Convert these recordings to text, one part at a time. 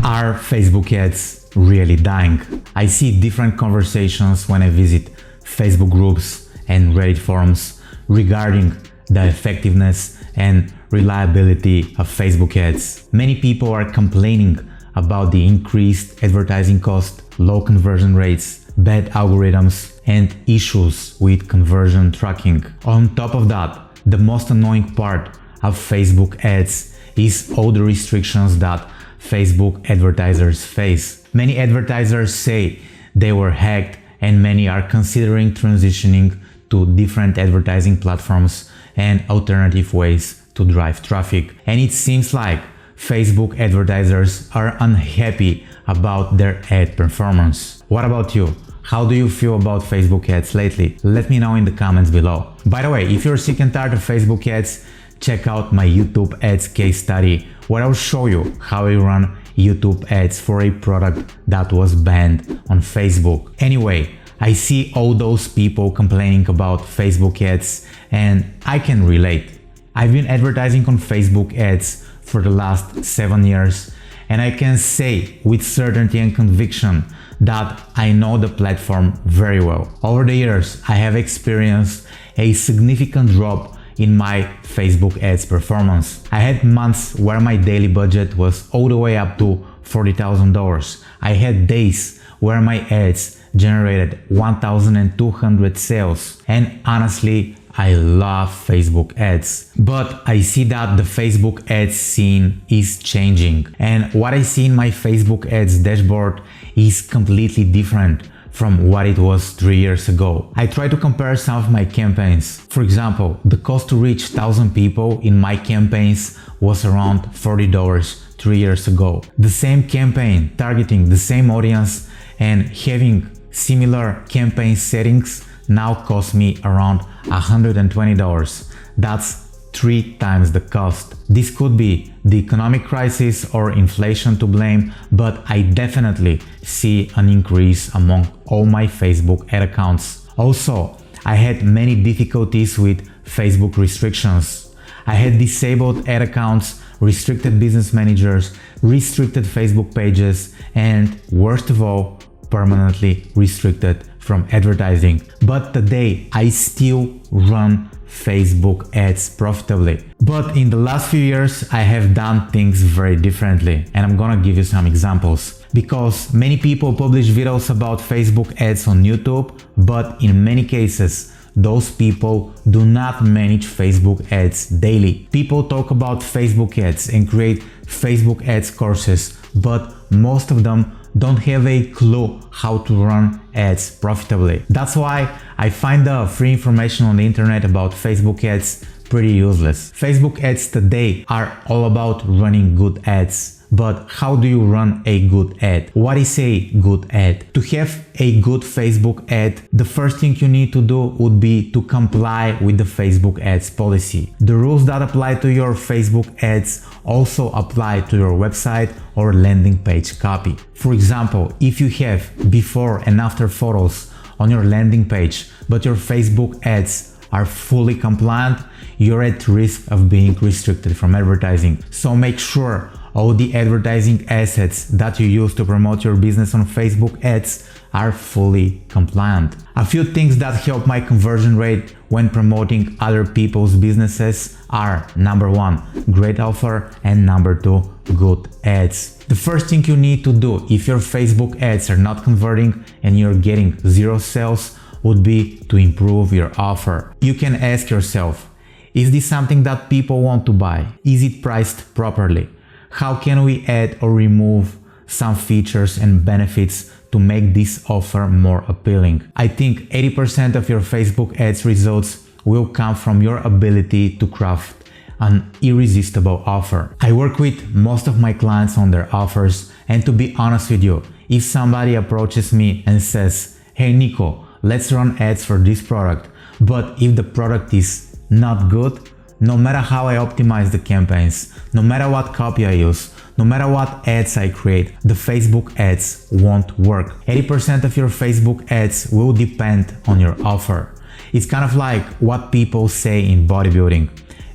Are Facebook ads really dying? I see different conversations when I visit Facebook groups and Reddit forums regarding the effectiveness and reliability of Facebook ads. Many people are complaining about the increased advertising cost, low conversion rates, bad algorithms, and issues with conversion tracking. On top of that, the most annoying part of Facebook ads is all the restrictions that Facebook advertisers face. Many advertisers say they were hacked, and many are considering transitioning to different advertising platforms and alternative ways to drive traffic. And it seems like Facebook advertisers are unhappy about their ad performance. What about you? How do you feel about Facebook ads lately? Let me know in the comments below. By the way, if you're sick and tired of Facebook ads, check out my YouTube ads case study where I'll show you how I run YouTube ads for a product that was banned on Facebook. Anyway, I see all those people complaining about Facebook ads and I can relate. I've been advertising on Facebook ads for the last 7 years and I can say with certainty and conviction that I know the platform very well. Over the years, I have experienced a significant drop in my Facebook ads performance. I had months where my daily budget was all the way up to $40,000. I had days where my ads generated 1,200 sales. And honestly, I love Facebook ads. But I see that the Facebook ads scene is changing. And what I see in my Facebook ads dashboard is completely different from what it was 3 years ago. I try to compare some of my campaigns. For example, the cost to reach 1,000 people in my campaigns was around $40 3 years ago. The same campaign targeting the same audience and having similar campaign settings now costs me around $120. That's 3 times the cost. This could be the economic crisis or inflation to blame, but I definitely see an increase among all my Facebook ad accounts. Also, I had many difficulties with Facebook restrictions. I had disabled ad accounts, restricted business managers, restricted Facebook pages, and worst of all, permanently restricted from advertising. But today, I still run Facebook ads profitably. But in the last few years, I have done things very differently, and I'm gonna give you some examples. Because many people publish videos about Facebook ads on YouTube, but in many cases, those people do not manage Facebook ads daily. People talk about Facebook ads and create Facebook ads courses, but most of them don't have a clue how to run ads profitably. That's why I find the free information on the internet about Facebook ads pretty useless. Facebook ads today are all about running good ads. But how do you run a good ad? What is a good ad? To have a good Facebook ad, the first thing you need to do would be to comply with the Facebook ads policy. The rules that apply to your Facebook ads also apply to your website or landing page copy. For example, if you have before and after photos on your landing page, but your Facebook ads are fully compliant, you're at risk of being restricted from advertising. So make sure all the advertising assets that you use to promote your business on Facebook ads are fully compliant. A few things that help my conversion rate when promoting other people's businesses are: number 1, great offer, and number 2, good ads. The first thing you need to do if your Facebook ads are not converting and you're getting 0 sales would be to improve your offer. You can ask yourself, is this something that people want to buy? Is it priced properly? How can we add or remove some features and benefits to make this offer more appealing? I think 80% of your Facebook ads results will come from your ability to craft an irresistible offer. I work with most of my clients on their offers, and to be honest with you, if somebody approaches me and says, "Hey Nico, let's run ads for this product," but if the product is not good, no matter how I optimize the campaigns, no matter what copy I use, no matter what ads I create, the Facebook ads won't work. 80% of your Facebook ads will depend on your offer. It's kind of like what people say in bodybuilding.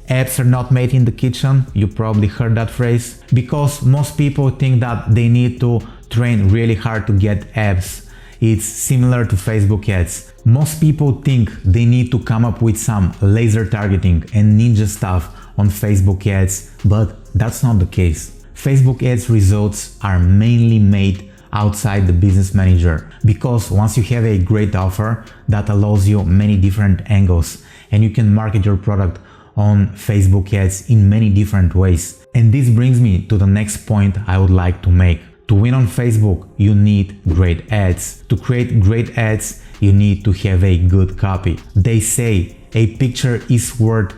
Apps are not made in the kitchen, you probably heard that phrase, because most people think that they need to train really hard to get apps. It's similar to Facebook ads. Most people think they need to come up with some laser targeting and ninja stuff on Facebook ads, but that's not the case. Facebook ads results are mainly made outside the business manager, because once you have a great offer that allows you many different angles and you can market your product on Facebook ads in many different ways. And this brings me to the next point I would like to make. To win on Facebook, you need great ads. To create great ads, you need to have a good copy. They say a picture is worth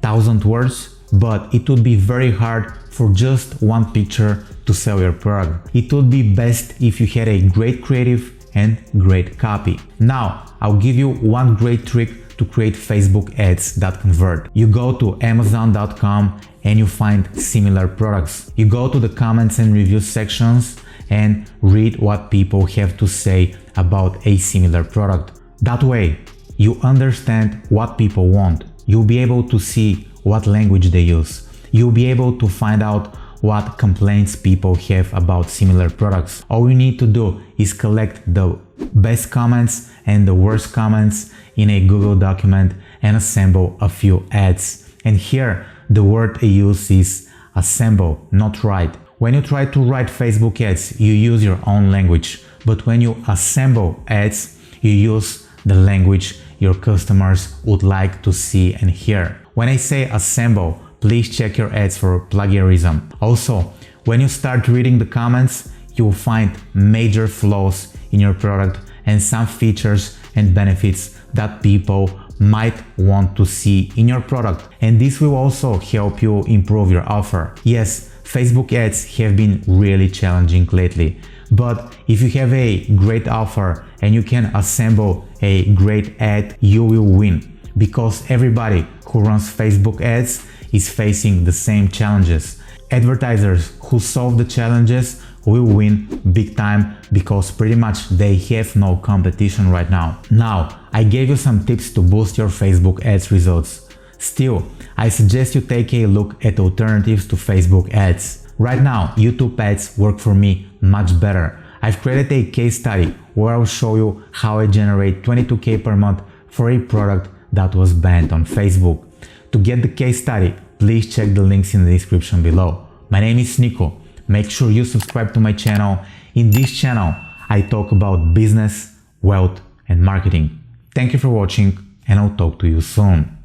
1,000 words, but it would be very hard for just one picture to sell your product. It would be best if you had a great creative and great copy. Now, I'll give you one great trick to create Facebook ads that convert. You go to Amazon.com and you find similar products. You go to the comments and reviews sections and read what people have to say about a similar product. That way, you understand what people want. You'll be able to see what language they use. You'll be able to find out what complaints people have about similar products. All you need to do is collect the best comments and the worst comments in a Google document and assemble a few ads. And here, the word I use is assemble, not write. When you try to write Facebook ads, you use your own language. But when you assemble ads, you use the language your customers would like to see and hear. When I say assemble, please check your ads for plagiarism. Also, when you start reading the comments, you will find major flaws in your product and some features and benefits that people might want to see in your product. And this will also help you improve your offer. Yes, Facebook ads have been really challenging lately, but if you have a great offer and you can assemble a great ad, you will win, because everybody who runs Facebook ads is facing the same challenges. Advertisers who solve the challenges will win big time, because pretty much they have no competition right now. Now, I gave you some tips to boost your Facebook ads results. Still, I suggest you take a look at alternatives to Facebook ads. Right now, YouTube ads work for me much better. I've created a case study where I'll show you how I generate 22K per month for a product that was banned on Facebook. To get the case study, please check the links in the description below. My name is Niko. Make sure you subscribe to my channel. In this channel, I talk about business, wealth, and marketing. Thank you for watching, and I'll talk to you soon.